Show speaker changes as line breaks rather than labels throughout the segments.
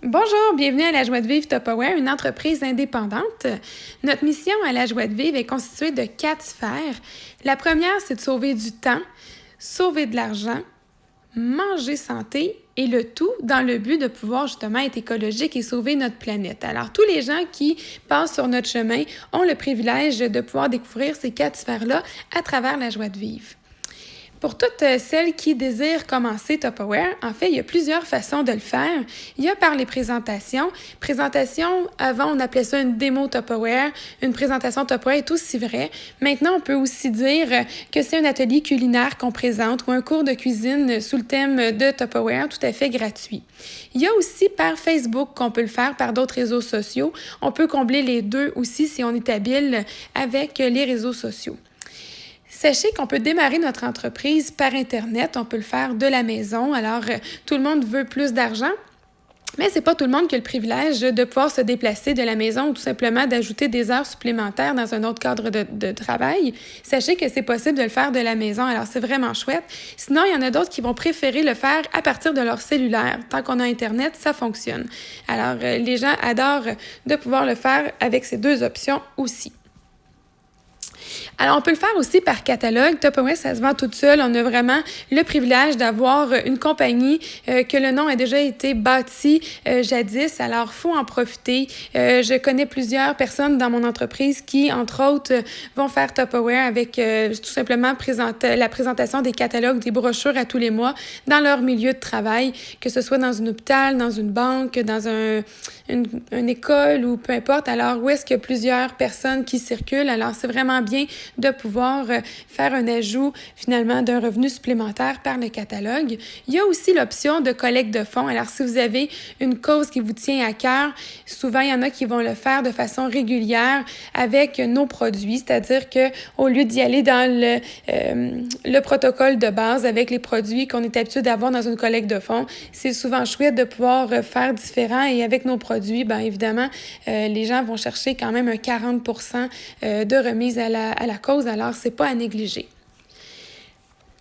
Bonjour, bienvenue à La Joie de Vivre Tupperware, une entreprise indépendante. Notre mission à La Joie de Vivre est constituée de 4 sphères. La première, c'est de sauver du temps, sauver de l'argent, manger santé et le tout dans le but de pouvoir justement être écologique et sauver notre planète. Alors, tous les gens qui passent sur notre chemin ont le privilège de pouvoir découvrir ces 4 sphères-là à travers La Joie de Vivre. Pour toutes celles qui désirent commencer Tupperware, en fait, il y a plusieurs façons de le faire. Il y a par les présentations. Présentation, avant, on appelait ça une démo Tupperware. Une présentation Tupperware est aussi vrai. Maintenant, on peut aussi dire que c'est un atelier culinaire qu'on présente ou un cours de cuisine sous le thème de Tupperware, tout à fait gratuit. Il y a aussi par Facebook qu'on peut le faire, par d'autres réseaux sociaux. On peut combler les deux aussi si on est habile avec les réseaux sociaux. Sachez qu'on peut démarrer notre entreprise par Internet, on peut le faire de la maison. Alors, tout le monde veut plus d'argent, mais c'est pas tout le monde qui a le privilège de pouvoir se déplacer de la maison ou tout simplement d'ajouter des heures supplémentaires dans un autre cadre de travail. Sachez que c'est possible de le faire de la maison, alors c'est vraiment chouette. Sinon, il y en a d'autres qui vont préférer le faire à partir de leur cellulaire. Tant qu'on a Internet, ça fonctionne. Alors, les gens adorent de pouvoir le faire avec ces deux options aussi. Alors, on peut le faire aussi par catalogue. Tupperware, ça se vend toute seule. On a vraiment le privilège d'avoir une compagnie que le nom a déjà été bâti jadis. Alors, il faut en profiter. Je connais plusieurs personnes dans mon entreprise qui, entre autres, vont faire Tupperware avec tout simplement la présentation des catalogues, des brochures à tous les mois dans leur milieu de travail, que ce soit dans un hôpital, dans une banque, dans une école ou peu importe. Alors, où est-ce qu'il y a plusieurs personnes qui circulent? Alors, c'est vraiment bien de pouvoir faire un ajout finalement d'un revenu supplémentaire par le catalogue. Il y a aussi l'option de collecte de fonds. Alors, si vous avez une cause qui vous tient à cœur, souvent, il y en a qui vont le faire de façon régulière avec nos produits, c'est-à-dire qu'au lieu d'y aller dans le protocole de base avec les produits qu'on est habitué d'avoir dans une collecte de fonds, c'est souvent chouette de pouvoir faire différent et avec nos produits, bien évidemment, les gens vont chercher quand même un 40% de remise à la cause, alors c'est pas à négliger.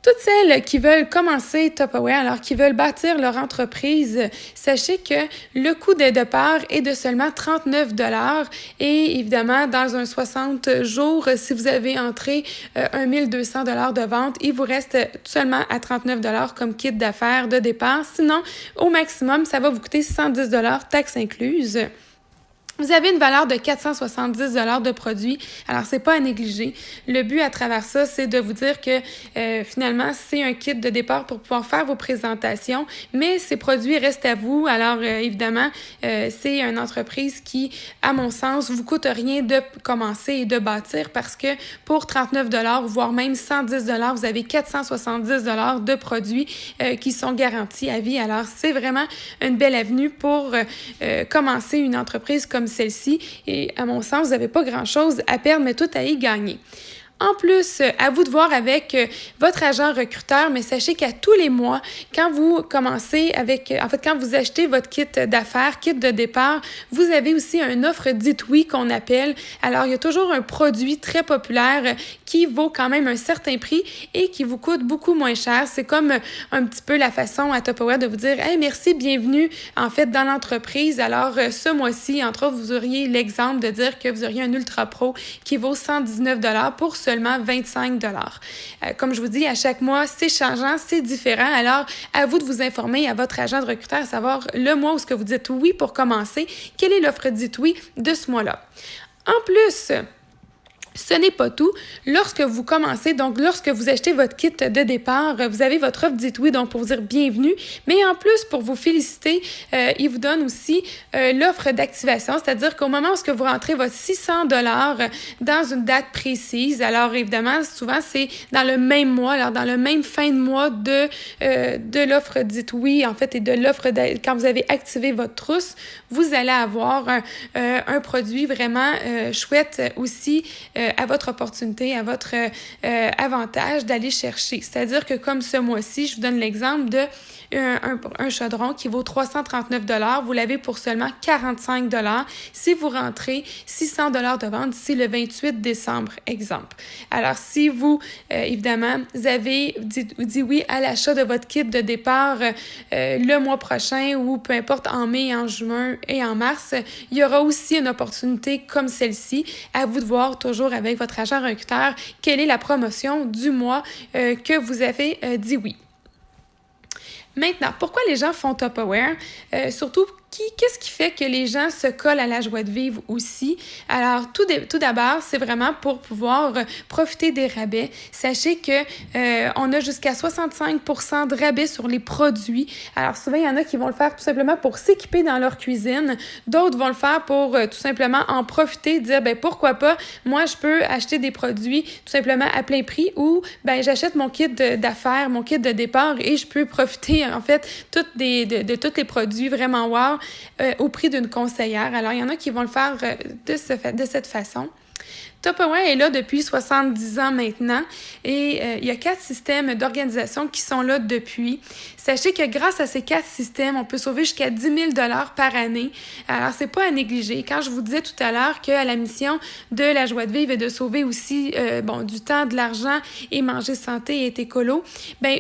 Toutes celles qui veulent commencer Tupperware, alors qui veulent bâtir leur entreprise, sachez que le coût de départ est de seulement 39 $ et évidemment, dans un 60 jours, si vous avez entré 1 200 $ de vente, il vous reste seulement à 39 $ comme kit d'affaires de départ. Sinon, au maximum, ça va vous coûter 110 $, taxes incluses. Vous avez une valeur de 470 $ de produits, alors c'est pas à négliger. Le but à travers ça, c'est de vous dire que finalement, c'est un kit de départ pour pouvoir faire vos présentations, mais ces produits restent à vous. Alors évidemment, c'est une entreprise qui, à mon sens, vous coûte rien de commencer et de bâtir parce que pour 39 $, voire même 110 $, vous avez 470 $ de produits qui sont garantis à vie. Alors c'est vraiment une belle avenue pour commencer une entreprise comme celle-ci et à mon sens, vous n'avez pas grand-chose à perdre, mais tout à y gagner. En plus, à vous de voir avec votre agent recruteur, mais sachez qu'à tous les mois, quand vous commencez quand vous achetez votre kit d'affaires, kit de départ, vous avez aussi une offre dites oui qu'on appelle. Alors, il y a toujours un produit très populaire qui vaut quand même un certain prix et qui vous coûte beaucoup moins cher. C'est comme un petit peu la façon à Tupperware de vous dire « Hey, merci, bienvenue en fait dans l'entreprise. » Alors, ce mois-ci, entre autres, vous auriez l'exemple de dire que vous auriez un Ultra Pro qui vaut 119 $ pour seulement 25 $. Comme je vous dis, à chaque mois, c'est changeant, c'est différent. Alors, à vous de vous informer à votre agent de recruteur, à savoir le mois où ce que vous dites oui pour commencer, quelle est l'offre dite oui de ce mois-là. En plus, ce n'est pas tout. Lorsque vous commencez, donc lorsque vous achetez votre kit de départ, vous avez votre offre dites oui, donc pour vous dire bienvenue. Mais en plus, pour vous féliciter, il vous donne aussi l'offre d'activation, c'est-à-dire qu'au moment où vous rentrez votre 600 $ dans une date précise, alors évidemment, souvent c'est dans le même mois, alors dans le même fin de mois de l'offre dites oui, en fait, et de l'offre quand vous avez activé votre trousse, vous allez avoir un produit vraiment chouette aussi à votre opportunité, à votre avantage d'aller chercher. C'est-à-dire que comme ce mois-ci, je vous donne l'exemple de un chaudron qui vaut 339 $, vous l'avez pour seulement 45 $ si vous rentrez 600 $ de vente d'ici le 28 décembre, exemple. Alors, si vous, évidemment, vous avez dit oui à l'achat de votre kit de départ le mois prochain ou peu importe en mai, en juin et en mars, il y aura aussi une opportunité comme celle-ci. À vous de voir toujours avec votre agent recruteur quelle est la promotion du mois que vous avez dit oui. Maintenant, pourquoi les gens font Tupperware? Surtout, qu'est-ce qui fait que les gens se collent à la joie de vivre aussi? Alors, tout d'abord, c'est vraiment pour pouvoir profiter des rabais. Sachez que on a jusqu'à 65% de rabais sur les produits. Alors, souvent, il y en a qui vont le faire tout simplement pour s'équiper dans leur cuisine. D'autres vont le faire pour tout simplement en profiter, dire, pourquoi pas, moi, je peux acheter des produits tout simplement à plein prix ou, j'achète mon kit d'affaires, mon kit de départ et je peux profiter, en fait, de tous les produits vraiment wow au prix d'une conseillère. Alors, il y en a qui vont le faire de cette façon. Tupperware est là depuis 70 ans maintenant et il y a 4 systèmes d'organisation qui sont là depuis. Sachez que grâce à ces 4 systèmes, on peut sauver jusqu'à 10 000 $ par année. Alors, c'est pas à négliger. Quand je vous disais tout à l'heure que la mission de la joie de vivre est de sauver aussi du temps, de l'argent et manger santé et être écolo,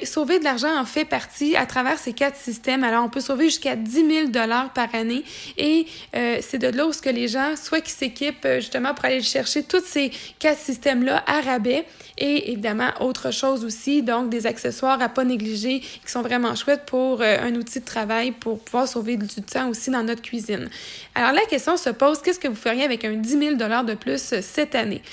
sauver de l'argent en fait partie à travers ces 4 systèmes. Alors, on peut sauver jusqu'à 10 000 $ par année et c'est de là où les gens, soit qui s'équipent justement pour aller chercher toutes ces 4 systèmes-là à rabais et évidemment autre chose aussi, donc des accessoires à pas négliger qui sont vraiment chouettes pour un outil de travail pour pouvoir sauver du temps aussi dans notre cuisine. Alors la question se pose, qu'est-ce que vous feriez avec un 10 000 $ de plus cette année?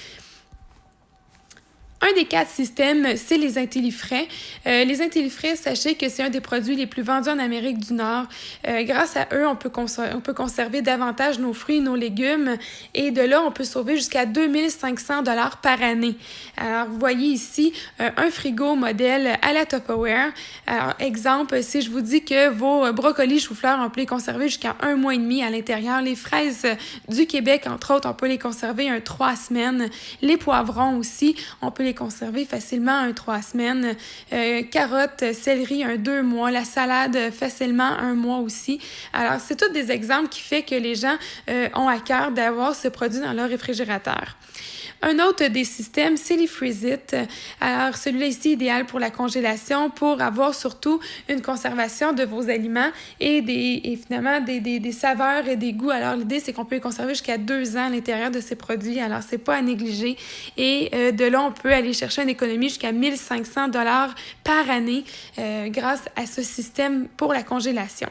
Un des 4 systèmes, c'est les IntelliFrais. Les IntelliFrais, sachez que c'est un des produits les plus vendus en Amérique du Nord. Grâce à eux, on peut conserver davantage nos fruits et nos légumes et de là, on peut sauver jusqu'à 2 500 $ par année. Alors, vous voyez ici un frigo modèle à la Tupperware. Alors, exemple, si je vous dis que vos brocolis chou-fleurs, on peut les conserver jusqu'à 1 mois et demi à l'intérieur. Les fraises du Québec, entre autres, on peut les conserver 3 semaines. Les poivrons aussi, on peut les conserver facilement 3 semaines. Carottes, céleri, 2 mois. La salade, facilement 1 mois aussi. Alors, c'est tous des exemples qui fait que les gens ont à cœur d'avoir ce produit dans leur réfrigérateur. Un autre des systèmes, c'est les Freeze-It. Alors, celui-là ici, idéal pour la congélation, pour avoir surtout une conservation de vos aliments et finalement des saveurs et des goûts. Alors, l'idée, c'est qu'on peut les conserver jusqu'à 2 ans à l'intérieur de ces produits. Alors, c'est pas à négliger. Et de là, on peut aller chercher une économie jusqu'à 1 500 $ par année grâce à ce système pour la congélation.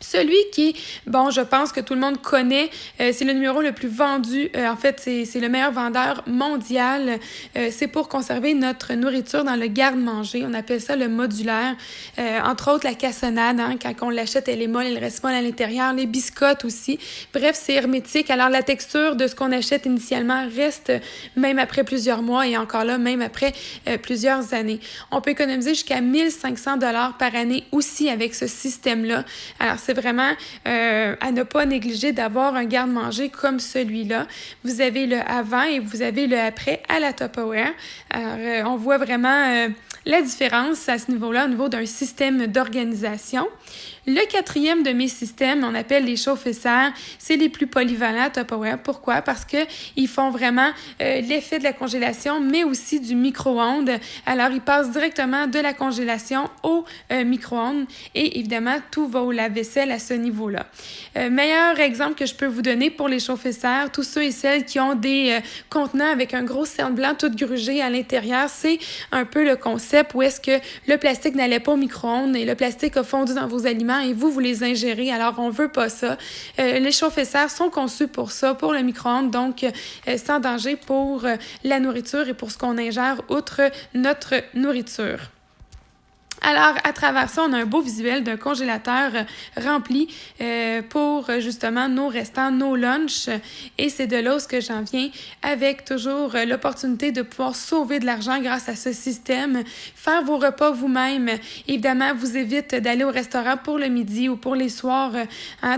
Celui qui, je pense que tout le monde connaît, c'est le numéro le plus vendu. En fait, c'est le meilleur vendeur mondial. C'est pour conserver notre nourriture dans le garde-manger. On appelle ça le modulaire. Entre autres, la cassonade, quand on l'achète, elle est molle, elle reste molle à l'intérieur. Les biscottes aussi. Bref, c'est hermétique. Alors, la texture de ce qu'on achète initialement reste même après plusieurs mois et encore là, même après plusieurs années. On peut économiser jusqu'à 1 500 $ par année aussi avec ce système-là. Alors, c'est vraiment à ne pas négliger d'avoir un garde-manger comme celui-là. Vous avez le avant et vous avez le après à la Tupperware. Alors, on voit vraiment la différence à ce niveau-là, au niveau d'un système d'organisation. Le 4e de mes systèmes, on appelle les chauffe-serre, c'est les plus polyvalents Tupperware. Pourquoi? Parce qu'ils font vraiment l'effet de la congélation, mais aussi du micro-ondes. Alors, ils passent directement de la congélation au micro-ondes et évidemment, tout va au lave-vaisselle à ce niveau-là. Meilleur exemple que je peux vous donner pour les chauffe-serre, tous ceux et celles qui ont des contenants avec un gros cerne blanc tout grugé à l'intérieur, c'est un peu le concept où est-ce que le plastique n'allait pas au micro-ondes et le plastique a fondu dans vos aliments et vous les ingérez. Alors, on veut pas ça. Les chauffe-serre sont conçus pour ça, pour le micro-ondes, donc sans danger pour la nourriture et pour ce qu'on ingère outre notre nourriture. Alors, à travers ça, on a un beau visuel d'un congélateur rempli pour justement nos restants, nos lunchs. Et c'est de là où j'en viens avec toujours l'opportunité de pouvoir sauver de l'argent grâce à ce système. Faire vos repas vous-même. Évidemment, vous évite d'aller au restaurant pour le midi ou pour les soirs.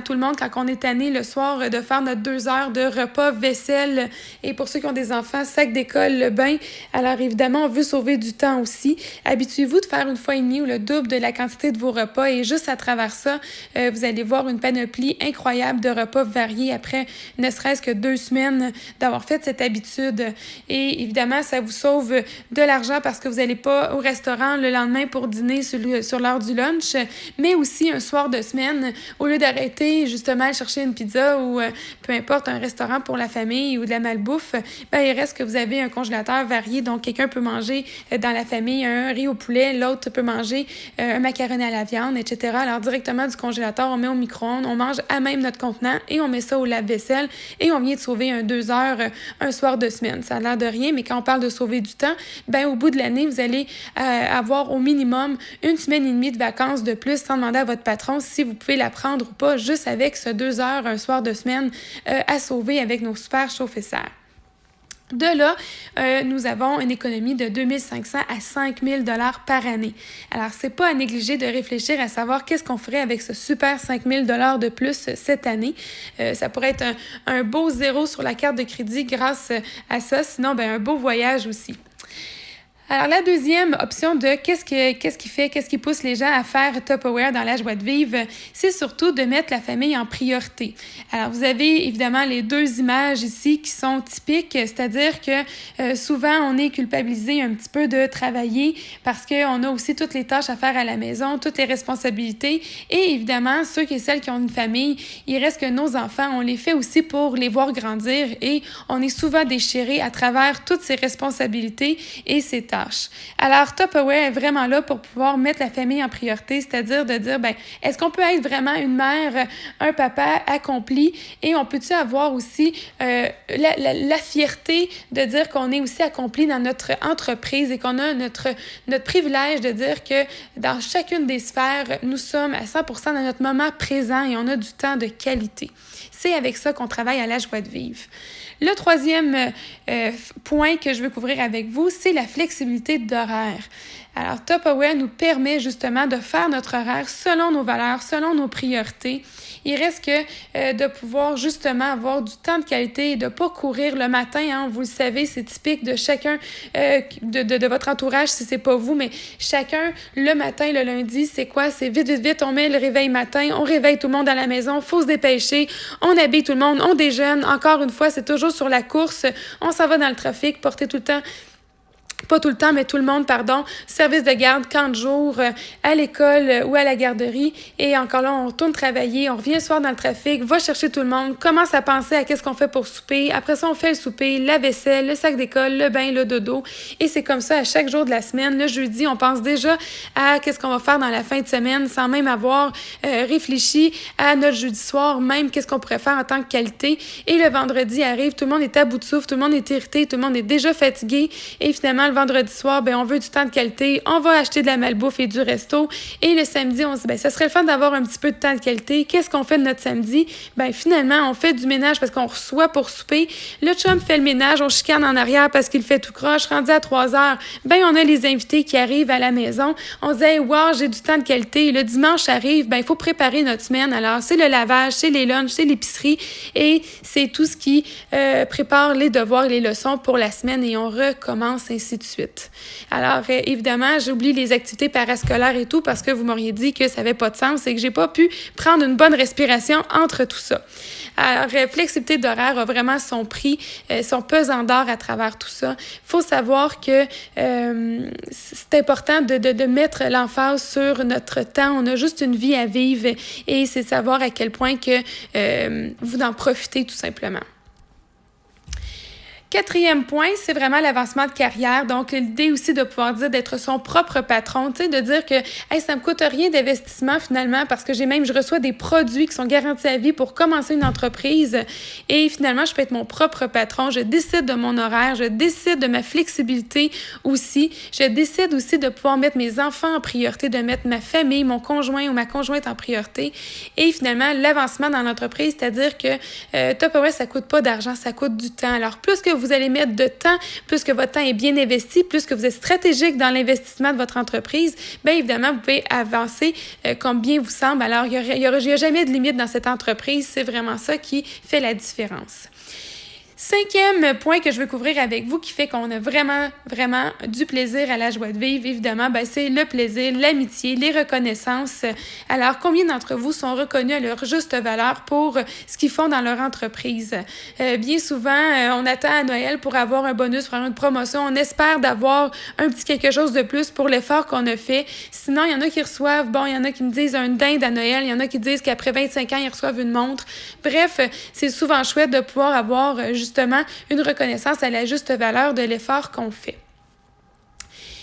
Tout le monde, quand on est tanné le soir, de faire notre 2 heures de repas, vaisselle. Et pour ceux qui ont des enfants, sac d'école, le bain. Alors, évidemment, on veut sauver du temps aussi. Habituez-vous de faire 1 fois et demi demi ou le double de la quantité de vos repas et juste à travers ça, vous allez voir une panoplie incroyable de repas variés après ne serait-ce que 2 semaines d'avoir fait cette habitude. Et évidemment, ça vous sauve de l'argent parce que vous n'allez pas au restaurant le lendemain pour dîner sur l'heure du lunch, mais aussi un soir de semaine, au lieu d'arrêter justement à chercher une pizza ou peu importe un restaurant pour la famille ou de la malbouffe, ben, il reste que vous avez un congélateur varié, donc quelqu'un peut manger dans la famille un riz au poulet, l'autre peut manger un macaroni à la viande, etc. Alors directement du congélateur, on met au micro-ondes, on mange à même notre contenant et on met ça au lave-vaisselle et on vient de sauver 2 heures un soir de semaine. Ça a l'air de rien, mais quand on parle de sauver du temps, ben au bout de l'année, vous allez avoir au minimum 1 semaine et demie de vacances de plus sans demander à votre patron si vous pouvez la prendre ou pas, juste avec ce 2 heures un soir de semaine à sauver avec nos super chauffe-serre. De là, nous avons une économie de 2 500 à 5 000 $ par année. Alors, c'est pas à négliger de réfléchir à savoir qu'est-ce qu'on ferait avec ce super 5 000 $ de plus cette année. Ça pourrait être un beau zéro sur la carte de crédit grâce à ça, sinon, ben, un beau voyage aussi. Alors, la deuxième option de qu'est-ce qui pousse les gens à faire Tupperware dans la joie de vivre, c'est surtout de mettre la famille en priorité. Alors, vous avez évidemment les 2 images ici qui sont typiques, c'est-à-dire que souvent, on est culpabilisé un petit peu de travailler parce qu'on a aussi toutes les tâches à faire à la maison, toutes les responsabilités. Et évidemment, ceux et celles qui ont une famille, il reste que nos enfants, on les fait aussi pour les voir grandir et on est souvent déchirés à travers toutes ces responsabilités et ces tâches. Alors, Tupperware est vraiment là pour pouvoir mettre la famille en priorité, c'est-à-dire de dire, ben, est-ce qu'on peut être vraiment une mère, un papa accompli et on peut-tu avoir aussi la fierté de dire qu'on est aussi accompli dans notre entreprise et qu'on a notre privilège de dire que dans chacune des sphères, nous sommes à 100% dans notre moment présent et on a du temps de qualité. C'est avec ça qu'on travaille à la joie de vivre. Le troisième point que je veux couvrir avec vous, c'est la flexibilité d'horaire. Alors, Tupperware nous permet justement de faire notre horaire selon nos valeurs, selon nos priorités. Il reste que de pouvoir justement avoir du temps de qualité et de ne pas courir le matin. Hein. Vous le savez, c'est typique de chacun de votre entourage, si c'est pas vous, mais chacun, le matin, le lundi, c'est quoi? C'est vite, vite, vite, on met le réveil matin, on réveille tout le monde à la maison, il faut se dépêcher, on habille tout le monde, on déjeune. Encore une fois, c'est toujours sur la course, on s'en va dans le trafic, porter tout le temps... Pas tout le temps, mais tout le monde, service de garde, camp de jour, à l'école ou à la garderie. Et encore là, on retourne travailler, on revient le soir dans le trafic, va chercher tout le monde, commence à penser à qu'est-ce qu'on fait pour souper. Après ça, on fait le souper, la vaisselle, le sac d'école, le bain, le dodo. Et c'est comme ça à chaque jour de la semaine. Le jeudi, on pense déjà à qu'est-ce qu'on va faire dans la fin de semaine sans même avoir réfléchi à notre jeudi soir, même qu'est-ce qu'on pourrait faire en tant que qualité. Et le vendredi arrive, tout le monde est à bout de souffle, tout le monde est irrité, tout le monde est déjà fatigué. Et finalement, le vendredi soir, ben on veut du temps de qualité, on va acheter de la malbouffe et du resto. Et le samedi, on se dit, ben ça serait le fun d'avoir un petit peu de temps de qualité. Qu'est-ce qu'on fait de notre samedi? Ben finalement, on fait du ménage parce qu'on reçoit pour souper. Le chum fait le ménage, on chicane en arrière parce qu'il fait tout croche. Rendu à 3 heures, ben on a les invités qui arrivent à la maison. On se dit, hey, wow, j'ai du temps de qualité. Le dimanche arrive, ben il faut préparer notre semaine. Alors, c'est le lavage, c'est les lunchs, c'est l'épicerie et c'est tout ce qui prépare les devoirs et les leçons pour la semaine et on recommence ainsi de suite. Alors, évidemment, j'oublie les activités parascolaires et tout parce que vous m'auriez dit que ça n'avait pas de sens et que j'ai pas pu prendre une bonne respiration entre tout ça. Alors, flexibilité d'horaire a vraiment son prix, son pesant d'or à travers tout ça. Il faut savoir que c'est important de mettre l'emphase sur notre temps. On a juste une vie à vivre et c'est de savoir à quel point que vous en profitez tout simplement. 4e point, c'est vraiment l'avancement de carrière. Donc, l'idée aussi de pouvoir dire d'être son propre patron, tu sais, de dire que hey, ça me coûte rien d'investissement finalement parce que je reçois des produits qui sont garantis à vie pour commencer une entreprise et finalement, je peux être mon propre patron. Je décide de mon horaire, je décide de ma flexibilité aussi. Je décide aussi de pouvoir mettre mes enfants en priorité, de mettre ma famille, mon conjoint ou ma conjointe en priorité. Et finalement, l'avancement dans l'entreprise, c'est-à-dire que Tupperware, ça coûte pas d'argent, ça coûte du temps. Alors, plus que vous allez mettre de temps, plus que votre temps est bien investi, plus que vous êtes stratégique dans l'investissement de votre entreprise, bien évidemment, vous pouvez avancer comme bien vous semble. Alors, il y a jamais de limite dans cette entreprise. C'est vraiment ça qui fait la différence. 5e point que je veux couvrir avec vous qui fait qu'on a vraiment, vraiment du plaisir à la joie de vivre, évidemment, c'est le plaisir, l'amitié, les reconnaissances. Alors, combien d'entre vous sont reconnus à leur juste valeur pour ce qu'ils font dans leur entreprise? Bien souvent, on attend à Noël pour avoir un bonus, pour avoir une promotion. On espère d'avoir un petit quelque chose de plus pour l'effort qu'on a fait. Sinon, il y en a qui reçoivent, il y en a qui me disent un dinde à Noël, il y en a qui disent qu'après 25 ans, ils reçoivent une montre. Bref, c'est souvent chouette de pouvoir avoir justement une reconnaissance à la juste valeur de l'effort qu'on fait.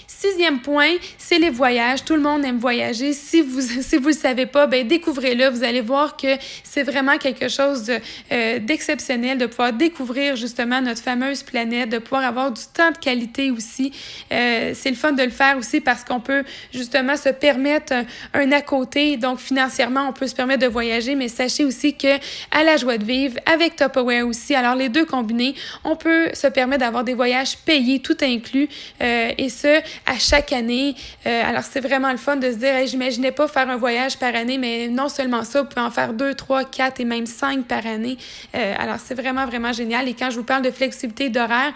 6e point, c'est les voyages. Tout le monde aime voyager. Si vous le savez pas, découvrez-le. Vous allez voir que c'est vraiment quelque chose d'exceptionnel de pouvoir découvrir justement notre fameuse planète, de pouvoir avoir du temps de qualité aussi. C'est le fun de le faire aussi parce qu'on peut justement se permettre un à côté. Donc financièrement, on peut se permettre de voyager, mais sachez aussi que à la joie de vivre, avec Tupperware aussi, alors les deux combinés, on peut se permettre d'avoir des voyages payés, tout inclus, et ce, à chaque année. Alors, c'est vraiment le fun de se dire, j'imaginais pas faire un voyage par année, mais non seulement ça, vous pouvez en faire 2, 3, 4 et même 5 par année. Alors, c'est vraiment, vraiment génial. Et quand je vous parle de flexibilité d'horaire,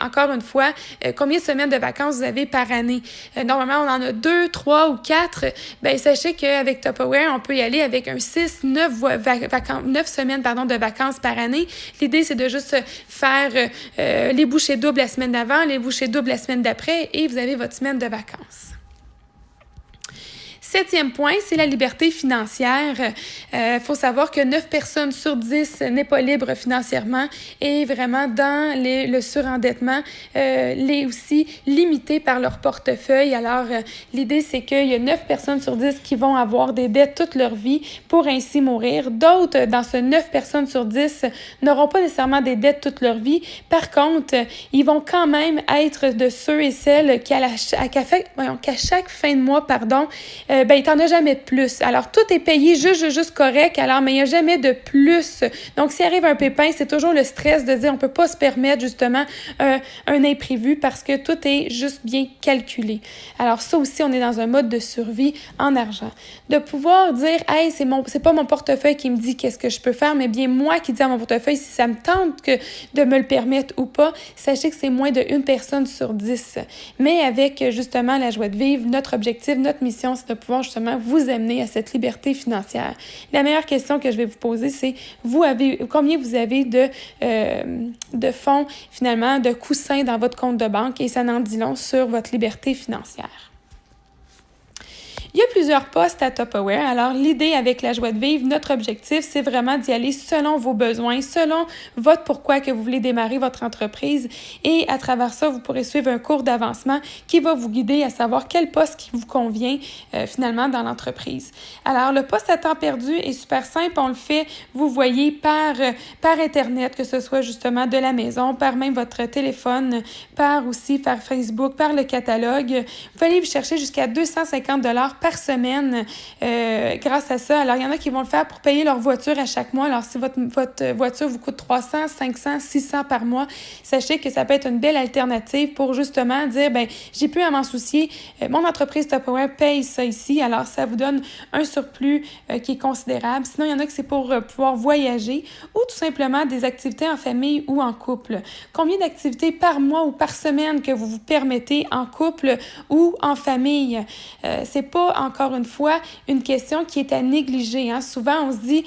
encore une fois, combien de semaines de vacances vous avez par année? Normalement, on en a 2, 3 ou 4. Sachez qu'avec Tupperware, on peut y aller avec un 6, 9 semaines de vacances par année. L'idée, c'est de juste faire les bouchées doubles la semaine d'avant, les bouchées doubles la semaine d'après, et vous avez votre semaine de vacances. 7e point, c'est la liberté financière. Faut savoir que 9 personnes sur 10 n'est pas libre financièrement et vraiment dans le surendettement, les aussi limités par leur portefeuille. Alors, l'idée, c'est qu'il y a 9 personnes sur 10 qui vont avoir des dettes toute leur vie pour ainsi mourir. D'autres, dans ce 9 personnes sur 10, n'auront pas nécessairement des dettes toute leur vie. Par contre, ils vont quand même être de ceux et celles qui, qu'à chaque fin de mois, il t'en a jamais de plus. Alors, tout est payé juste correct, alors, mais il n'y a jamais de plus. Donc, s'il arrive un pépin, c'est toujours le stress de dire on peut pas se permettre, justement, un imprévu parce que tout est juste bien calculé. Alors, ça aussi, on est dans un mode de survie en argent. De pouvoir dire, hey, c'est pas mon portefeuille qui me dit qu'est-ce que je peux faire, mais bien moi qui dis à mon portefeuille si ça me tente de me le permettre ou pas. Sachez que c'est moins de 1 personne sur 10. Mais avec, justement, la joie de vivre, notre objectif, notre mission, c'est de pouvoir justement vous amener à cette liberté financière. La meilleure question que je vais vous poser, c'est combien vous avez de fonds, finalement, de coussins dans votre compte de banque et ça n'en dit long sur votre liberté financière. Il y a plusieurs postes à Tupperware. Alors, l'idée avec la joie de vivre, notre objectif, c'est vraiment d'y aller selon vos besoins, selon votre pourquoi que vous voulez démarrer votre entreprise. Et à travers ça, vous pourrez suivre un cours d'avancement qui va vous guider à savoir quel poste qui vous convient finalement dans l'entreprise. Alors, le poste à temps perdu est super simple. On le fait, vous voyez, par Internet, que ce soit justement de la maison, par même votre téléphone, par Facebook, par le catalogue. Vous pouvez aller vous chercher jusqu'à 250 $ par semaine grâce à ça. Alors, il y en a qui vont le faire pour payer leur voiture à chaque mois. Alors, si votre voiture vous coûte 300, 500, 600 par mois, sachez que ça peut être une belle alternative pour justement dire, j'ai plus à m'en soucier. Mon entreprise Tupperware paye ça ici. Alors, ça vous donne un surplus qui est considérable. Sinon, il y en a que c'est pour pouvoir voyager ou tout simplement des activités en famille ou en couple. Combien d'activités par mois ou par semaine que vous vous permettez en couple ou en famille? C'est pas encore une fois une question qui est à négliger. Souvent, on se dit,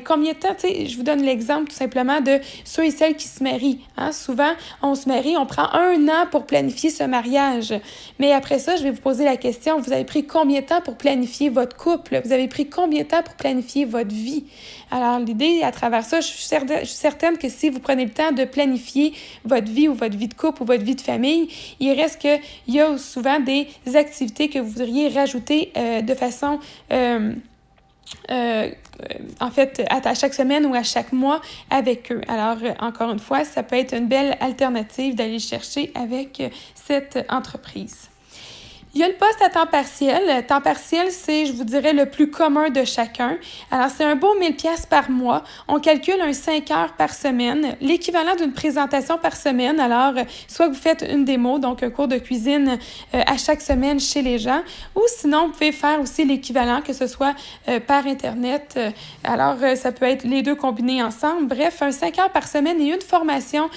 combien de temps, je vous donne l'exemple tout simplement de ceux et celles qui se marient. Souvent, on se marie, on prend 1 an pour planifier ce mariage. Mais après ça, je vais vous poser la question, vous avez pris combien de temps pour planifier votre couple? Vous avez pris combien de temps pour planifier votre vie? Alors, l'idée, à travers ça, je suis certaine que si vous prenez le temps de planifier votre vie ou votre vie de couple ou votre vie de famille, il reste qu'il y a souvent des activités que vous voudriez rajouter de façon, à chaque semaine ou à chaque mois avec eux. Alors, encore une fois, ça peut être une belle alternative d'aller chercher avec cette entreprise. Il y a le poste à temps partiel. Temps partiel, c'est, je vous dirais, le plus commun de chacun. Alors, c'est un beau 1000 pièces par mois. On calcule un 5 heures par semaine, l'équivalent d'une présentation par semaine. Alors, soit que vous faites une démo, donc un cours de cuisine à chaque semaine chez les gens, ou sinon, vous pouvez faire aussi l'équivalent, que ce soit par Internet. Alors, ça peut être les deux combinés ensemble. Bref, un 5 heures par semaine et une formation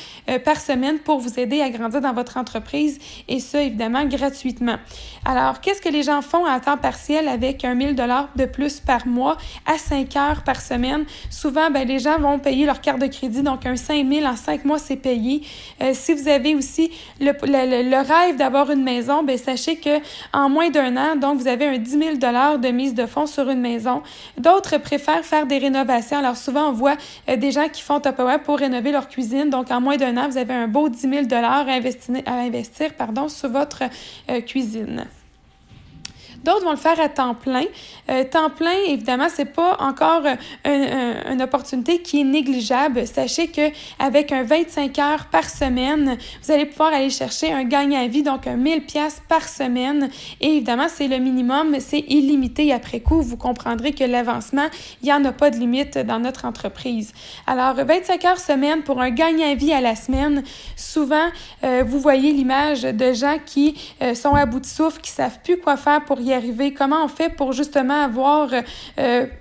par semaine pour vous aider à grandir dans votre entreprise, et ça, évidemment, gratuitement. Alors, qu'est-ce que les gens font à temps partiel avec un 1000 $ de plus par mois à 5 heures par semaine? Souvent, les gens vont payer leur carte de crédit, donc un 5 000 en 5 mois, c'est payé. Si vous avez aussi le rêve d'avoir une maison, sachez qu'en moins d'un an, donc vous avez un 10 000 $ de mise de fonds sur une maison. D'autres préfèrent faire des rénovations. Alors, souvent, on voit des gens qui font Tupperware pour rénover leur cuisine. Donc, en moins d'un an, vous avez un beau 10 000 $ à investir sur votre cuisine. D'autres vont le faire à temps plein. Temps plein, évidemment, c'est pas encore une opportunité qui est négligeable. Sachez qu'avec un 25 heures par semaine, vous allez pouvoir aller chercher un gagne à vie, donc un 1000 pièces par semaine. Et évidemment, c'est le minimum, c'est illimité après coup. Vous comprendrez que l'avancement, il n'y en a pas de limite dans notre entreprise. Alors, 25 heures semaine pour un gagne à vie à la semaine. Souvent, vous voyez l'image de gens qui sont à bout de souffle, qui savent plus quoi faire pour y arriver, comment on fait pour justement avoir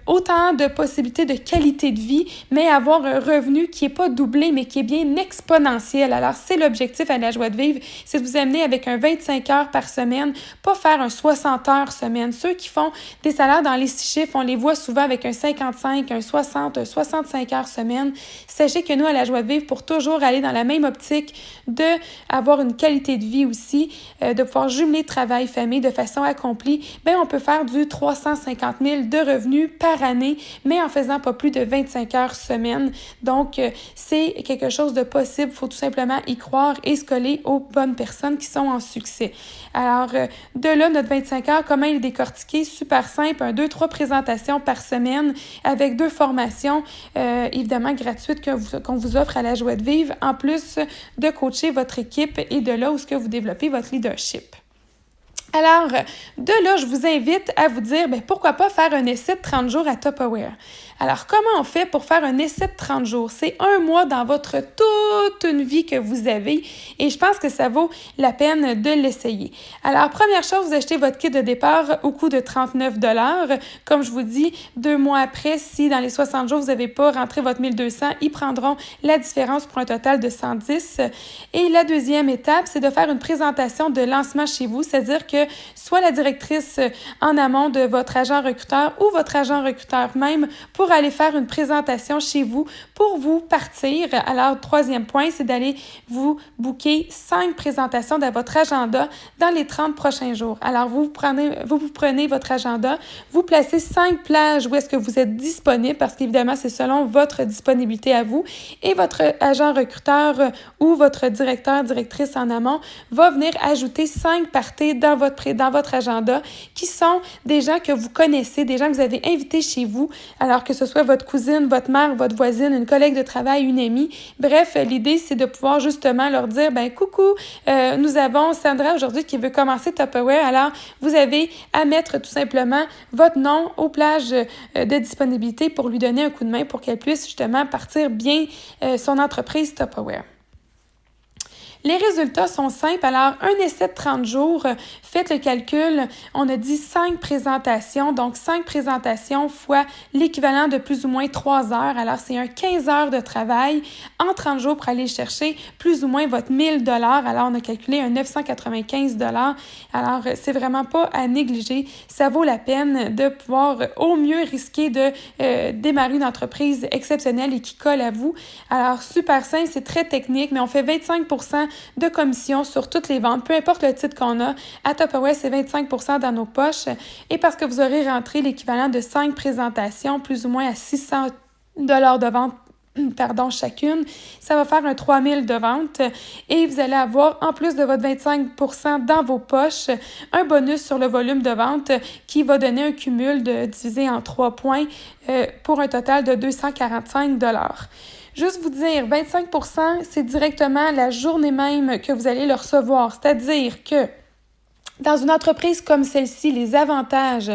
autant de possibilités de qualité de vie, mais avoir un revenu qui n'est pas doublé, mais qui est bien exponentiel. Alors, c'est l'objectif à la joie de vivre, c'est de vous amener avec un 25 heures par semaine, pas faire un 60 heures semaine. Ceux qui font des salaires dans les 6 chiffres, on les voit souvent avec un 55, un 60, un 65 heures semaine. Sachez que nous, à la joie de vivre, pour toujours aller dans la même optique d'avoir une qualité de vie aussi, de pouvoir jumeler travail, famille de façon accomplie, on peut faire du 350 000 de revenus par année, mais en faisant pas plus de 25 heures semaine. Donc, c'est quelque chose de possible. Il faut tout simplement y croire et se coller aux bonnes personnes qui sont en succès. Alors, de là, notre 25 heures, comment il est décortiqué? Super simple, 2-3 présentations par semaine avec 2 formations, évidemment gratuites qu'on vous offre à la joie de vivre, en plus de coacher votre équipe et de là où est-ce que vous développez votre leadership. Alors, de là, je vous invite à vous dire, pourquoi pas faire un essai de 30 jours à Tupperware? Alors, comment on fait pour faire un essai de 30 jours? C'est 1 mois dans votre toute une vie que vous avez et je pense que ça vaut la peine de l'essayer. Alors, première chose, vous achetez votre kit de départ au coût de 39 $. Comme je vous dis, 2 mois après, si dans les 60 jours, vous n'avez pas rentré votre 1200, ils prendront la différence pour un total de 110. Et la deuxième étape, c'est de faire une présentation de lancement chez vous, c'est-à-dire que soit la directrice en amont de votre agent recruteur ou votre agent recruteur même pour aller faire une présentation chez vous pour vous partir. Alors, troisième point, c'est d'aller vous booker 5 présentations dans votre agenda dans les 30 prochains jours. Alors, vous prenez votre agenda, vous placez 5 plages où est-ce que vous êtes disponible parce qu'évidemment, c'est selon votre disponibilité à vous et votre agent recruteur ou votre directeur, directrice en amont va venir ajouter 5 parties dans votre agenda qui sont des gens que vous connaissez, des gens que vous avez invités chez vous, alors que ce soit votre cousine, votre mère, votre voisine, une collègue de travail, une amie. Bref, l'idée, c'est de pouvoir justement leur dire, coucou, nous avons Sandra aujourd'hui qui veut commencer Tupperware, alors vous avez à mettre tout simplement votre nom aux plages de disponibilité pour lui donner un coup de main pour qu'elle puisse justement partir bien son entreprise Tupperware. Les résultats sont simples. Alors, un essai de 30 jours, faites le calcul, on a dit 5 présentations, donc 5 présentations fois l'équivalent de plus ou moins 3 heures. Alors, c'est un 15 heures de travail en 30 jours pour aller chercher plus ou moins votre 1000 $. Alors, on a calculé un 995 $. Alors, c'est vraiment pas à négliger. Ça vaut la peine de pouvoir au mieux risquer de démarrer une entreprise exceptionnelle et qui colle à vous. Alors, super simple, c'est très technique, mais on fait 25% de commission sur toutes les ventes, peu importe le titre qu'on a. À Tupperware, c'est 25% dans nos poches. Et parce que vous aurez rentré l'équivalent de 5 présentations, plus ou moins à 600 $ de vente, chacune, ça va faire un 3 000 de vente et vous allez avoir, en plus de votre 25% dans vos poches, un bonus sur le volume de vente qui va donner un cumul divisé en 3 points pour un total de 245 $. Juste vous dire, 25%, c'est directement la journée même que vous allez le recevoir. C'est-à-dire que Dans une entreprise comme celle-ci, les avantages,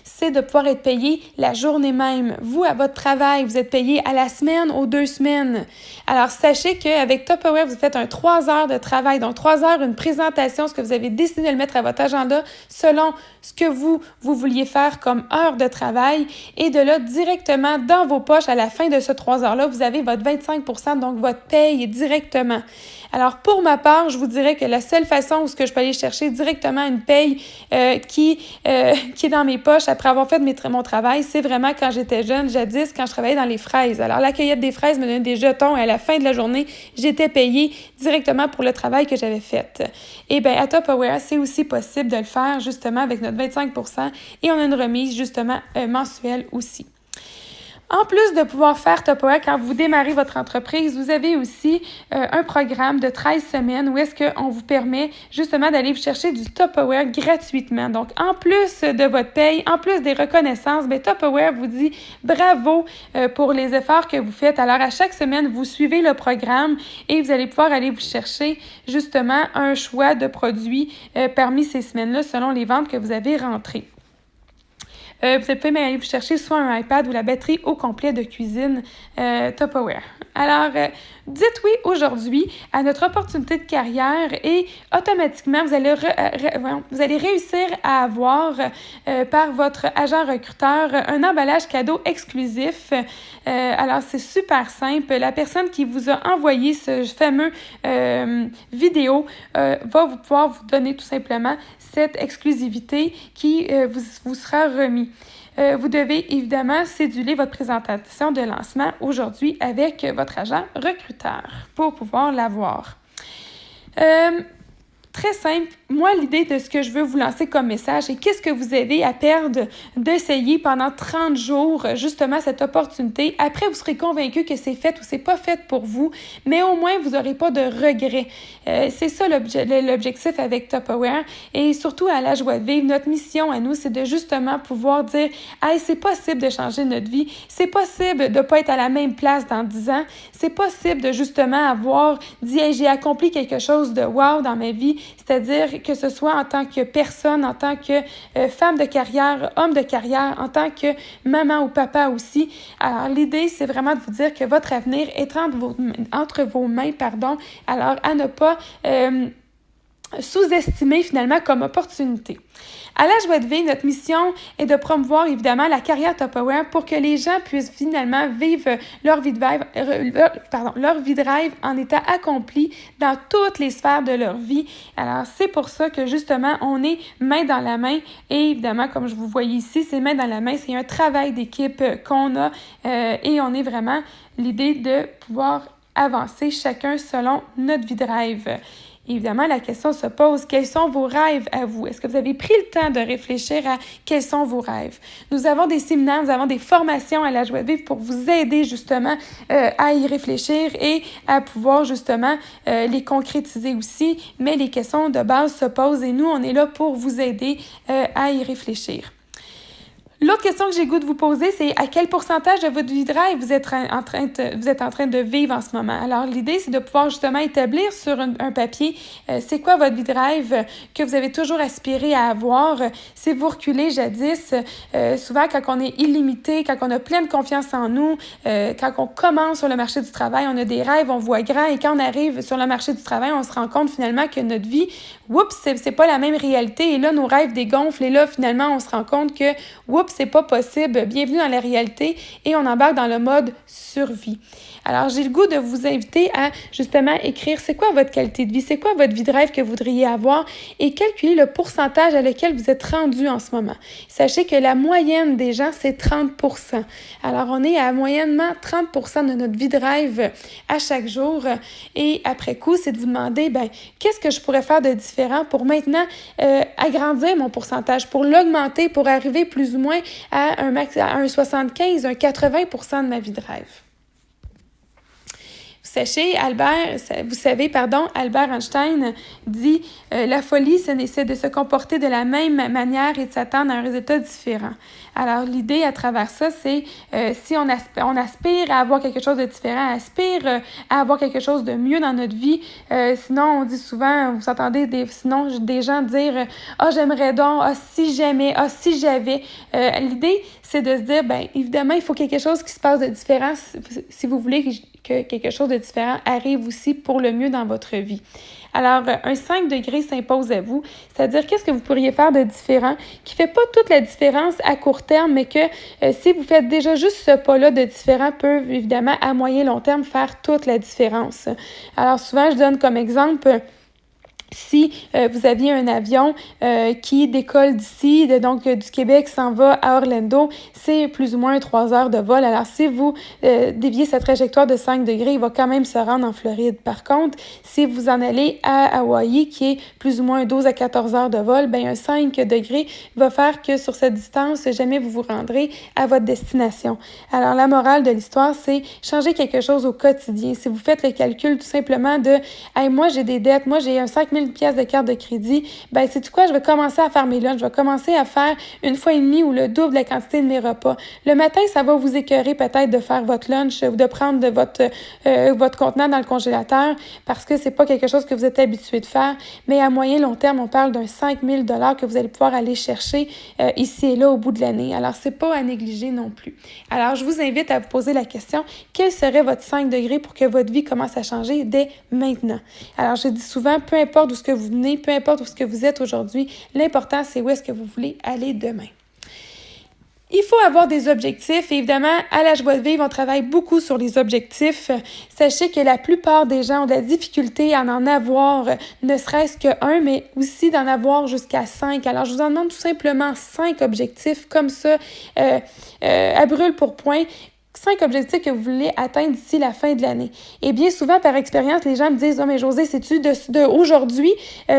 c'est de pouvoir être payé la journée même. Vous, à votre travail, vous êtes payé à la semaine, aux 2 semaines. Alors, sachez qu'avec Tupperware, vous faites un 3 heures de travail. Donc, 3 heures, une présentation, ce que vous avez décidé de le mettre à votre agenda selon ce que vous vouliez faire comme heure de travail. Et de là, directement dans vos poches, à la fin de ce 3 heures-là, vous avez votre 25 %, donc votre paye directement. Alors, pour ma part, je vous dirais que la seule façon où je peux aller chercher directement une paye qui est dans mes poches après avoir fait mon travail, c'est vraiment quand j'étais jeune, jadis, quand je travaillais dans les fraises. Alors, la cueillette des fraises me donnait des jetons et à la fin de la journée, j'étais payée directement pour le travail que j'avais fait. Et bien, à Tupperware, c'est aussi possible de le faire justement avec notre 25 % et on a une remise justement mensuelle aussi. En plus de pouvoir faire Tupperware quand vous démarrez votre entreprise, vous avez aussi un programme de 13 semaines où est-ce qu'on vous permet justement d'aller vous chercher du Tupperware gratuitement. Donc, en plus de votre paye, en plus des reconnaissances, bien, Tupperware vous dit bravo pour les efforts que vous faites. Alors, à chaque semaine, vous suivez le programme et vous allez pouvoir aller vous chercher justement un choix de produits parmi ces semaines-là selon les ventes que vous avez rentrées. Vous pouvez même aller vous chercher soit un iPad ou la batterie au complet de cuisine Tupperware. Alors, dites oui aujourd'hui à notre opportunité de carrière et automatiquement, vous allez réussir à avoir par votre agent recruteur un emballage cadeau exclusif. Alors, c'est super simple. La personne qui vous a envoyé ce fameux vidéo va pouvoir vous donner tout simplement cette exclusivité qui vous sera remis. Vous devez évidemment céduler votre présentation de lancement aujourd'hui avec votre agent recruteur pour pouvoir l'avoir. Très simple. Moi, l'idée de ce que je veux vous lancer comme message, c'est qu'est-ce que vous avez à perdre d'essayer pendant 30 jours, justement, cette opportunité. Après, vous serez convaincu que c'est fait ou c'est pas fait pour vous, mais au moins, vous n'aurez pas de regrets. C'est ça l'objectif avec Tupperware et surtout à la joie de vivre. Notre mission à nous, c'est de justement pouvoir dire « Hey, c'est possible de changer notre vie. C'est possible de pas être à la même place dans 10 ans. C'est possible de justement avoir dit hey, j'ai accompli quelque chose de wow dans ma vie. » C'est-à-dire que ce soit en tant que personne, en tant que femme de carrière, homme de carrière, en tant que maman ou papa aussi. Alors, l'idée, c'est vraiment de vous dire que votre avenir est entre vos mains, alors à ne pas sous-estimer finalement comme opportunité. À la joie de vivre, notre mission est de promouvoir évidemment la carrière Tupperware pour que les gens puissent finalement vivre leur vie de rêve en état accompli dans toutes les sphères de leur vie. Alors, c'est pour ça que justement, on est main dans la main et évidemment, comme je vous voyez ici, c'est main dans la main, c'est un travail d'équipe qu'on a et on est vraiment l'idée de pouvoir avancer chacun selon notre vie de rêve. Évidemment, la question se pose, quels sont vos rêves à vous? Est-ce que vous avez pris le temps de réfléchir à quels sont vos rêves? Nous avons des séminaires, nous avons des formations à la joie de vivre pour vous aider justement à y réfléchir et à pouvoir justement les concrétiser aussi. Mais les questions de base se posent et nous, on est là pour vous aider à y réfléchir. L'autre question que j'ai le goût de vous poser, c'est à quel pourcentage de votre vie de rêve vous êtes en train de vivre en ce moment? Alors, l'idée, c'est de pouvoir justement établir sur un papier c'est quoi votre vie de rêve que vous avez toujours aspiré à avoir. Si vous reculez jadis, souvent quand on est illimité, quand on a pleine confiance en nous, quand on commence sur le marché du travail, on a des rêves, on voit grand et quand on arrive sur le marché du travail, on se rend compte finalement que notre vie, c'est pas la même réalité et là, nos rêves dégonflent et là, finalement, on se rend compte que, c'est pas possible. Bienvenue dans la réalité et on embarque dans le mode survie. Alors, j'ai le goût de vous inviter à justement écrire c'est quoi votre qualité de vie, c'est quoi votre vie de rêve que vous voudriez avoir et calculer le pourcentage à lequel vous êtes rendu en ce moment. Sachez que la moyenne des gens, c'est 30 %. Alors, on est à moyennement 30 % de notre vie de rêve à chaque jour et après coup, c'est de vous demander, qu'est-ce que je pourrais faire de différent pour maintenant agrandir mon pourcentage, pour l'augmenter, pour arriver plus ou moins à un 75, un 80 % de ma vie de rêve. Albert Einstein dit « La folie, c'est de se comporter de la même manière et de s'attendre à un résultat différent. » Alors, l'idée à travers ça, c'est si on aspire à avoir quelque chose de différent, aspire à avoir quelque chose de mieux dans notre vie, sinon, on dit souvent, vous entendez des gens dire « Ah, j'aimerais donc, ah, si jamais, ah, si j'avais ». L'idée, c'est de se dire, bien, évidemment, il faut quelque chose qui se passe de différent si vous voulez que quelque chose de différent arrive aussi pour le mieux dans votre vie. Alors, un 5 degrés s'impose à vous, c'est-à-dire qu'est-ce que vous pourriez faire de différent qui ne fait pas toute la différence à court terme, mais que si vous faites déjà juste ce pas-là de différent, peut évidemment à moyen long terme faire toute la différence. Alors, souvent, je donne comme exemple... Si vous aviez un avion qui décolle d'ici, donc du Québec s'en va à Orlando, c'est plus ou moins 3 heures de vol. Alors, si vous déviez sa trajectoire de 5 degrés, il va quand même se rendre en Floride. Par contre, si vous en allez à Hawaï, qui est plus ou moins 12 à 14 heures de vol, bien, un 5 degrés va faire que sur cette distance, jamais vous vous rendrez à votre destination. Alors, la morale de l'histoire, c'est changer quelque chose au quotidien. Si vous faites le calcul tout simplement de « Hey, moi, j'ai des dettes, moi, j'ai un 5 000 pièces de carte de crédit, ben sais-tu quoi, je vais commencer à faire mes lunchs, je vais commencer à faire 1 fois et demie ou le double de la quantité de mes repas. Le matin, ça va vous écœurer peut-être de faire votre lunch ou de prendre de votre contenant dans le congélateur parce que c'est pas quelque chose que vous êtes habitué de faire, mais à moyen long terme, on parle d'un 5 000 $ que vous allez pouvoir aller chercher ici et là au bout de l'année. Alors, c'est pas à négliger non plus. Alors, je vous invite à vous poser la question, quel serait votre 5 degrés pour que votre vie commence à changer dès maintenant? Alors, je dis souvent, peu importe d'où ce que vous venez, peu importe où ce que vous êtes aujourd'hui, l'important, c'est où est-ce que vous voulez aller demain. Il faut avoir des objectifs et évidemment, à la Joie de vivre, on travaille beaucoup sur les objectifs. Sachez que la plupart des gens ont de la difficulté à en avoir ne serait-ce qu'un, mais aussi d'en avoir jusqu'à 5. Alors, je vous en demande tout simplement 5 objectifs comme ça, à brûle pour point. 5 objectifs que vous voulez atteindre d'ici la fin de l'année. Et bien souvent, par expérience, les gens me disent « Oh, mais Josée, c'est-tu de aujourd'hui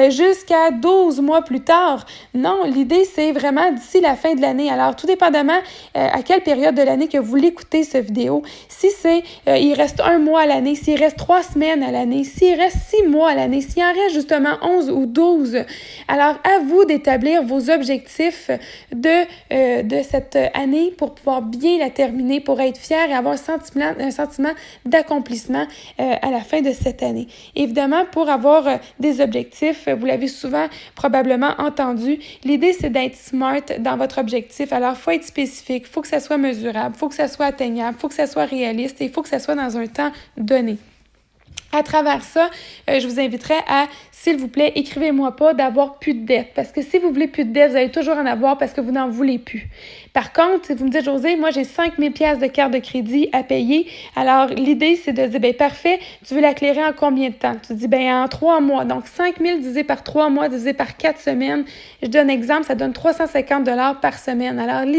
jusqu'à 12 mois plus tard? » Non, l'idée, c'est vraiment d'ici la fin de l'année. Alors, tout dépendamment à quelle période de l'année que vous l'écoutez, cette vidéo, si c'est il reste 1 mois à l'année, s'il reste 3 semaines à l'année, s'il reste 6 mois à l'année, s'il en reste justement 11 ou 12, alors à vous d'établir vos objectifs de cette année pour pouvoir bien la terminer, pour être fier et avoir un sentiment d'accomplissement à la fin de cette année. Évidemment, pour avoir des objectifs, vous l'avez souvent probablement entendu, l'idée c'est d'être smart dans votre objectif. Alors, il faut être spécifique, il faut que ça soit mesurable, il faut que ça soit atteignable, il faut que ça soit réaliste et il faut que ça soit dans un temps donné. À travers ça, je vous inviterai à, s'il vous plaît, écrivez-moi pas d'avoir plus de dettes. Parce que si vous voulez plus de dettes, vous allez toujours en avoir parce que vous n'en voulez plus. Par contre, si vous me dites, Josée, moi, j'ai 5 000 pièces de carte de crédit à payer. Alors, l'idée, c'est de dire, bien, parfait, tu veux la clairer en combien de temps? Tu dis, bien, en 3 mois. Donc, 5 000 divisé par 3 mois, divisé par 4 semaines. Je donne un exemple, ça donne 350 $ par semaine. Alors,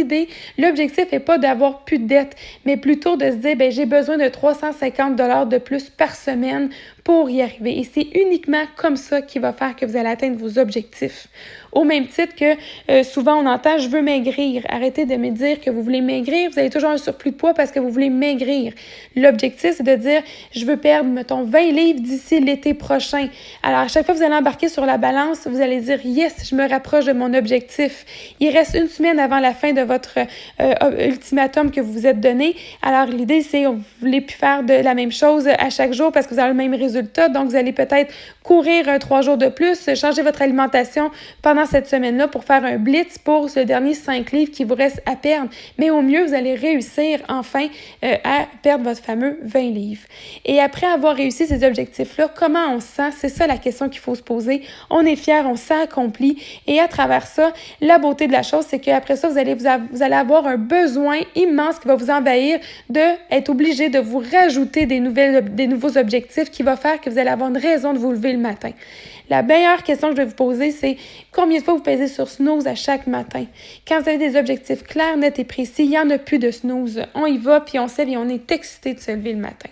l'objectif n'est pas d'avoir plus de dettes, mais plutôt de se dire, bien, j'ai besoin de 350 $ de plus par semaine pour y arriver. Et c'est uniquement comme ça qui va faire que vous allez atteindre vos objectifs. Au même titre que souvent on entend « je veux maigrir ». Arrêtez de me dire que vous voulez maigrir, vous avez toujours un surplus de poids parce que vous voulez maigrir. L'objectif, c'est de dire « je veux perdre, mettons, 20 livres d'ici l'été prochain ». Alors, à chaque fois que vous allez embarquer sur la balance, vous allez dire « yes, je me rapproche de mon objectif ». Il reste 1 semaine avant la fin de votre ultimatum que vous vous êtes donné. Alors, l'idée, c'est que vous ne voulez plus faire de la même chose à chaque jour parce que vous avez le même résultat. Donc, vous allez peut-être courir 3 jours de plus, changer votre alimentation pendant cette semaine-là pour faire un blitz pour ce dernier 5 livres qui vous reste à perdre. Mais au mieux, vous allez réussir enfin à perdre votre fameux 20 livres. Et après avoir réussi ces objectifs-là, comment on se sent? C'est ça la question qu'il faut se poser. On est fier, on s'est accompli. Et à travers ça, la beauté de la chose, c'est qu'après ça, vous allez avoir un besoin immense qui va vous envahir d'être obligé de vous rajouter des nouveaux objectifs qui va faire que vous allez avoir une raison de vous lever le matin. La meilleure question que je vais vous poser, c'est combien de fois vous pesez sur snooze à chaque matin? Quand vous avez des objectifs clairs, nets et précis, il n'y en a plus de snooze. On y va, puis on sait, et on est excité de se lever le matin.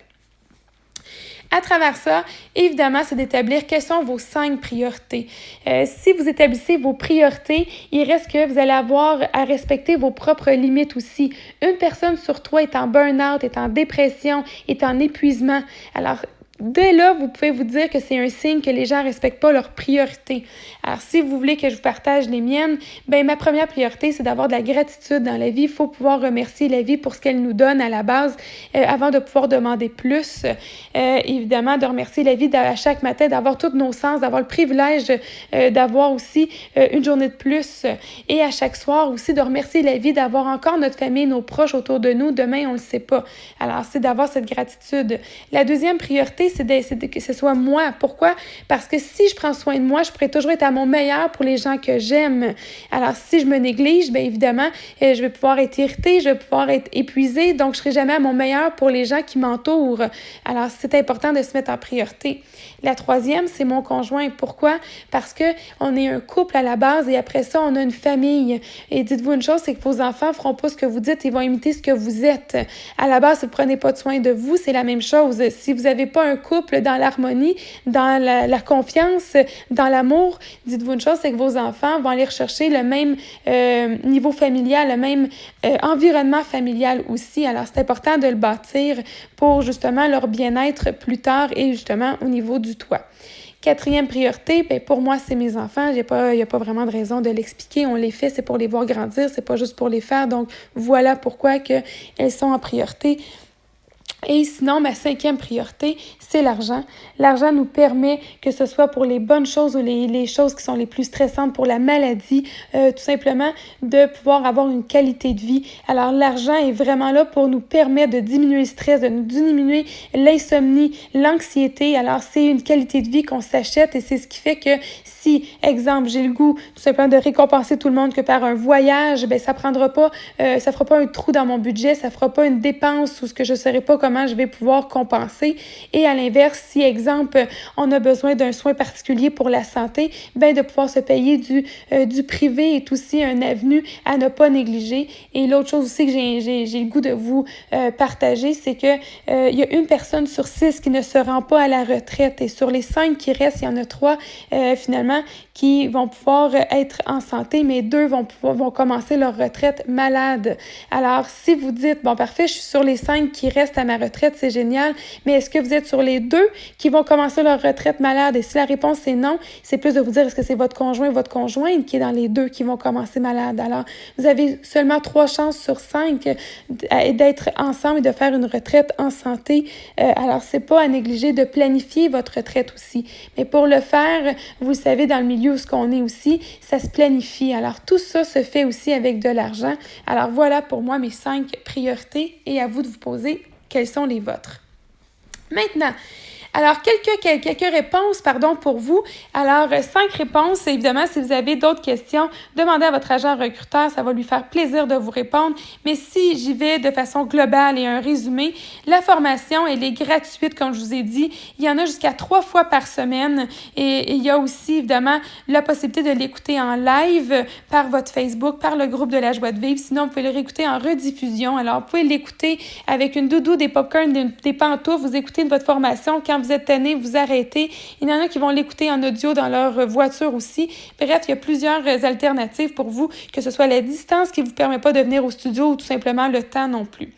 À travers ça, évidemment, c'est d'établir quelles sont vos 5 priorités. Si vous établissez vos priorités, il reste que vous allez avoir à respecter vos propres limites aussi. Une personne sur 3 est en burn-out, est en dépression, est en épuisement. Alors, dès là, vous pouvez vous dire que c'est un signe que les gens ne respectent pas leurs priorités. Alors, si vous voulez que je vous partage les miennes, bien, ma première priorité, c'est d'avoir de la gratitude dans la vie. Il faut pouvoir remercier la vie pour ce qu'elle nous donne à la base avant de pouvoir demander plus. Évidemment, de remercier la vie à chaque matin, d'avoir tous nos sens, d'avoir le privilège d'avoir aussi une journée de plus. Et à chaque soir aussi, de remercier la vie, d'avoir encore notre famille, nos proches autour de nous. Demain, on ne le sait pas. Alors, c'est d'avoir cette gratitude. La deuxième priorité, c'est que ce soit moi. Pourquoi? Parce que si je prends soin de moi, je pourrais toujours être à mon meilleur pour les gens que j'aime. Alors, si je me néglige, bien évidemment, je vais pouvoir être irritée, je vais pouvoir être épuisée, donc je ne serai jamais à mon meilleur pour les gens qui m'entourent. Alors, c'est important de se mettre en priorité. La troisième, c'est mon conjoint. Pourquoi? Parce qu'on est un couple à la base et après ça, on a une famille. Et dites-vous une chose, c'est que vos enfants ne feront pas ce que vous dites, ils vont imiter ce que vous êtes. À la base, si vous ne prenez pas de soin de vous, c'est la même chose. Si vous n'avez pas un couple dans l'harmonie, dans la confiance, dans l'amour, dites-vous une chose, c'est que vos enfants vont aller rechercher le même niveau familial, le même environnement familial aussi. Alors, c'est important de le bâtir pour justement leur bien-être plus tard et justement au niveau du toit. Quatrième priorité, bien, pour moi, c'est mes enfants. Il n'y a pas vraiment de raison de l'expliquer. On les fait, c'est pour les voir grandir, c'est pas juste pour les faire. Donc, voilà pourquoi elles sont en priorité. Et sinon, ma cinquième priorité, c'est l'argent. L'argent nous permet, que ce soit pour les bonnes choses ou les choses qui sont les plus stressantes, pour la maladie, tout simplement de pouvoir avoir une qualité de vie. Alors, l'argent est vraiment là pour nous permettre de diminuer le stress, de nous diminuer l'insomnie, l'anxiété. Alors, c'est une qualité de vie qu'on s'achète et c'est ce qui fait que si, exemple, j'ai le goût tout simplement de récompenser tout le monde que par un voyage, bien, ça fera pas un trou dans mon budget, ça fera pas une dépense ou ce que je ne saurais pas comment je vais pouvoir compenser. Et à l'inverse, si, exemple, on a besoin d'un soin particulier pour la santé, bien, de pouvoir se payer du privé est aussi un avenue à ne pas négliger. Et l'autre chose aussi que j'ai le goût de vous partager, c'est que il y a une personne sur 6 qui ne se rend pas à la retraite. Et sur les 5 qui restent, il y en a 3, finalement, qui vont pouvoir être en santé, mais 2 vont commencer leur retraite malade. Alors, si vous dites, bon, parfait, je suis sur les 5 qui restent à ma retraite, c'est génial, mais est-ce que vous êtes sur les 2 qui vont commencer leur retraite malade? Et si la réponse est non, c'est plus de vous dire, est-ce que c'est votre conjoint ou votre conjointe qui est dans les 2 qui vont commencer malade? Alors, vous avez seulement 3 chances sur 5 d'être ensemble et de faire une retraite en santé. Alors, c'est pas à négliger de planifier votre retraite aussi. Mais pour le faire, vous le savez, dans le milieu où on est aussi, ça se planifie. Alors, tout ça se fait aussi avec de l'argent. Alors, voilà pour moi mes 5 priorités et à vous de vous poser quelles sont les vôtres. Maintenant, alors, quelques réponses, pour vous. Alors, 5 réponses. Évidemment, si vous avez d'autres questions, demandez à votre agent recruteur. Ça va lui faire plaisir de vous répondre. Mais si j'y vais de façon globale et un résumé, la formation, elle est gratuite, comme je vous ai dit. Il y en a jusqu'à 3 fois par semaine. Et il y a aussi, évidemment, la possibilité de l'écouter en live par votre Facebook, par le groupe de la joie de vivre. Sinon, vous pouvez le réécouter en rediffusion. Alors, vous pouvez l'écouter avec une doudou, des popcorn, des pantoufles. Vous écoutez votre formation. Quand vous êtes tanné, vous arrêtez. Il y en a qui vont l'écouter en audio dans leur voiture aussi. Bref, il y a plusieurs alternatives pour vous, que ce soit la distance qui ne vous permet pas de venir au studio ou tout simplement le temps non plus.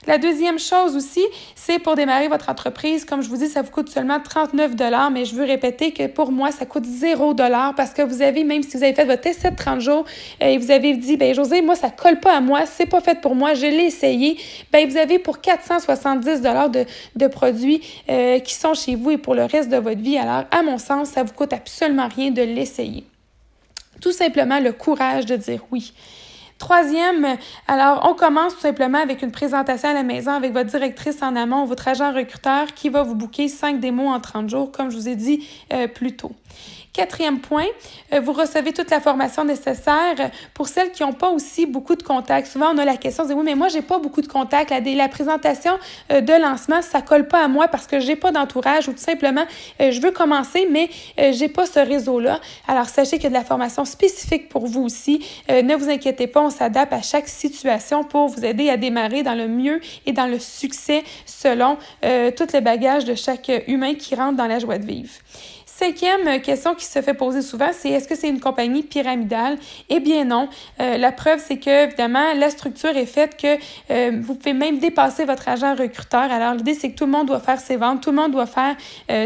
La deuxième chose aussi, c'est pour démarrer votre entreprise. Comme je vous dis, ça vous coûte seulement 39 $, mais je veux répéter que pour moi, ça coûte 0 $ parce que vous avez, même si vous avez fait votre essai de 30 jours et vous avez dit, bien, Josée, moi, ça colle pas à moi, c'est pas fait pour moi, je l'ai essayé, bien, vous avez pour 470 $ de produits qui sont chez vous et pour le reste de votre vie. Alors, à mon sens, ça vous coûte absolument rien de l'essayer. Tout simplement le courage de dire oui. Troisième, alors on commence tout simplement avec une présentation à la maison avec votre directrice en amont, votre agent recruteur qui va vous booker 5 démos en 30 jours, comme je vous ai dit plus tôt. Quatrième point, vous recevez toute la formation nécessaire pour celles qui n'ont pas aussi beaucoup de contacts. Souvent, on a la question, on se dit, oui, mais moi, j'ai pas beaucoup de contacts. La présentation de lancement, ça colle pas à moi parce que j'ai pas d'entourage ou tout simplement, je veux commencer, mais j'ai pas ce réseau-là. Alors, sachez qu'il y a de la formation spécifique pour vous aussi. Ne vous inquiétez pas, on s'adapte à chaque situation pour vous aider à démarrer dans le mieux et dans le succès selon tous les bagages de chaque humain qui rentre dans la joie de vivre. Cinquième question qui se fait poser souvent, c'est est-ce que c'est une compagnie pyramidale? Eh bien non. La preuve, c'est que, évidemment, la structure est faite que vous pouvez même dépasser votre agent recruteur. Alors, l'idée, c'est que tout le monde doit faire ses ventes, tout le monde doit faire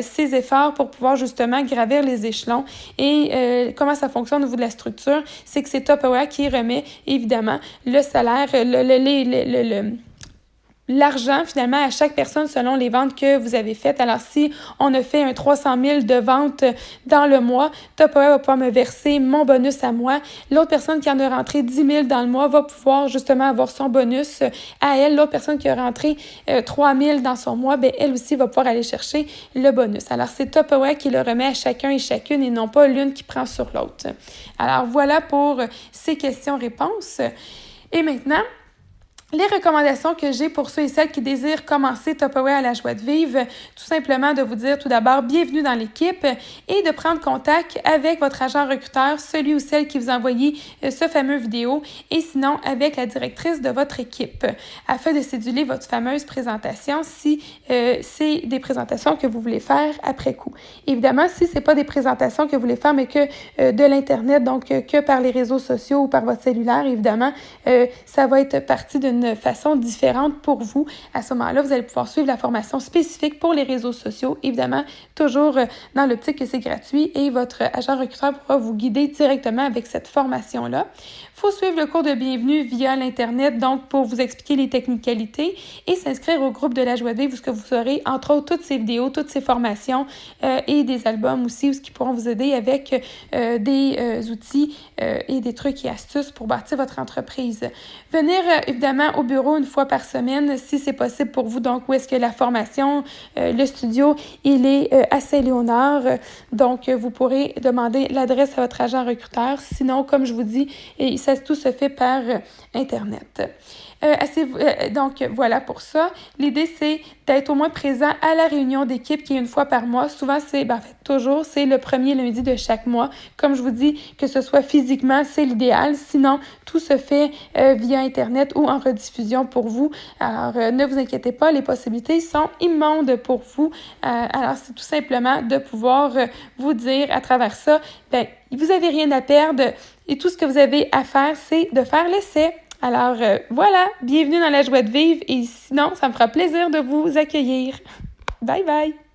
ses efforts pour pouvoir justement gravir les échelons. Et comment ça fonctionne au niveau de la structure? C'est que c'est Tupperware qui remet, évidemment, le salaire, l'argent, finalement, à chaque personne selon les ventes que vous avez faites. Alors, si on a fait un 300 000 de ventes dans le mois, Tupperware va pouvoir me verser mon bonus à moi. L'autre personne qui en a rentré 10 000 dans le mois va pouvoir justement avoir son bonus à elle. L'autre personne qui a rentré 3 000 dans son mois, bien, elle aussi va pouvoir aller chercher le bonus. Alors, c'est Tupperware qui le remet à chacun et chacune et non pas l'une qui prend sur l'autre. Alors, voilà pour ces questions-réponses. Et maintenant, les recommandations que j'ai pour ceux et celles qui désirent commencer Tupperware à la joie de vivre, tout simplement de vous dire tout d'abord bienvenue dans l'équipe et de prendre contact avec votre agent recruteur, celui ou celle qui vous a envoyé ce fameux vidéo, et sinon avec la directrice de votre équipe, afin de céduler votre fameuse présentation si c'est des présentations que vous voulez faire après coup. Évidemment, si ce n'est pas des présentations que vous voulez faire, mais que de l'Internet, donc que par les réseaux sociaux ou par votre cellulaire, évidemment, ça va être partie d'une façon différente pour vous. À ce moment-là, vous allez pouvoir suivre la formation spécifique pour les réseaux sociaux, évidemment, toujours dans l'optique que c'est gratuit et votre agent recruteur pourra vous guider directement avec cette formation-là. Il faut suivre le cours de bienvenue via l'Internet, donc pour vous expliquer les technicalités et s'inscrire au groupe de la joie de vivre, où ce que vous aurez, entre autres, toutes ces vidéos, toutes ces formations et des albums aussi, où ce qui pourront vous aider avec des outils et des trucs et astuces pour bâtir votre entreprise. Venir, évidemment, au bureau une fois par semaine, si c'est possible pour vous. Donc, où est-ce que la formation, le studio, il est à Saint-Léonard. Donc, vous pourrez demander l'adresse à votre agent recruteur. Sinon, comme je vous dis, tout se fait par Internet. Donc, voilà pour ça. L'idée, c'est d'être au moins présent à la réunion d'équipe qui est une fois par mois. Souvent, toujours, c'est le premier lundi de chaque mois. Comme je vous dis, que ce soit physiquement, c'est l'idéal. Sinon, tout se fait via Internet ou en rediffusion pour vous. Alors, ne vous inquiétez pas, les possibilités sont immondes pour vous. Alors, c'est tout simplement de pouvoir vous dire à travers ça, bien, vous n'avez rien à perdre et tout ce que vous avez à faire, c'est de faire l'essai. Alors, voilà, bienvenue dans la joie de vivre et sinon, ça me fera plaisir de vous accueillir. Bye bye!